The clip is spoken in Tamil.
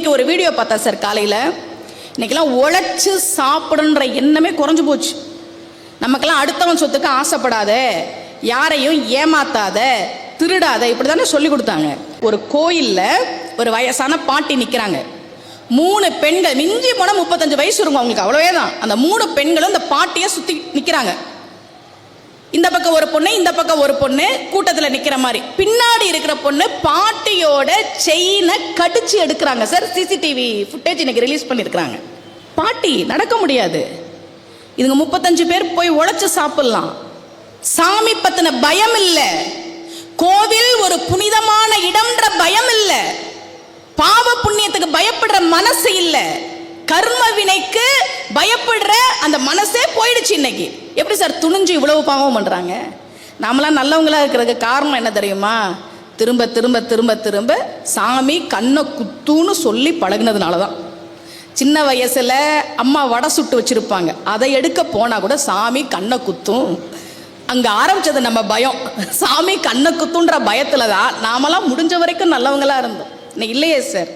இன்னைக்கு ஒரு வீடியோ பார்த்தேன் சார் காலையில். இன்னைக்கெல்லாம் உழைச்சி சாப்பிடுன்ற எண்ணமே குறைஞ்சு போச்சு. நமக்கெல்லாம் அடுத்தவன் சொத்துக்கு ஆசைப்படாத, யாரையும் ஏமாத்தாத, திருடாத, இப்படி தானே சொல்லி கொடுத்தாங்க. ஒரு கோயிலில் ஒரு வயசான பாட்டி நிற்கிறாங்க. 3 பெண்கள், மிஞ்சி போனால் 35 வயசு இருக்கும் அவங்களுக்கு, அவ்வளோவே தான். அந்த 3 பெண்களும் இந்த பாட்டியை சுற்றி நிற்கிறாங்க. இந்த பக்கம் ஒரு பொண்ணு, இந்த பக்கம் ஒரு பொண்ணு கூட்டத்தில் நிற்கிற மாதிரி. பின்னாடி இருக்கிற பொண்ணு பாட்டியோட செயினை கடிச்சு எடுக்கிறாங்க சார். சிசிடிவி ஃபுட்டேஜ் இன்னைக்கு ரிலீஸ் பண்ணியிருக்கிறாங்க. பாட்டி நடக்க முடியாது. இதுங்க 35 பேர் போய் உழைச்சு சாப்பிடலாம். சாமி பத்தின பயம் இல்லை, கோவில் ஒரு புனிதமான இடம்ன்ற பயம் இல்லை, பாவ புண்ணியத்துக்கு பயப்படுற மனசு இல்லை, கர்ம வினைக்கு பயப்படுற அந்த மனசே போயிடுச்சு. இன்னைக்கு எப்படி சார் துணிஞ்சு இவ்வளவு பாவம் பண்றாங்க? நாமெல்லாம் நல்லவங்களா இருக்கிறதுக்கு காரணம் என்ன தெரியுமா? திரும்ப திரும்ப திரும்ப திரும்ப சாமி கண்ணை குத்துன்னு சொல்லி பழகினதுனால தான். சின்ன வயசுல அம்மா வடை சுட்டு வச்சிருப்பாங்க, அதை எடுக்க போனா கூட சாமி கண்ணை குத்தும். அங்க ஆரம்பிச்சது நம்ம பயம். சாமி கண்ணை குத்துன்ற பயத்துல தான் நாமெல்லாம் முடிஞ்ச வரைக்கும் நல்லவங்களா இருந்தோம். இல்லையே சார்.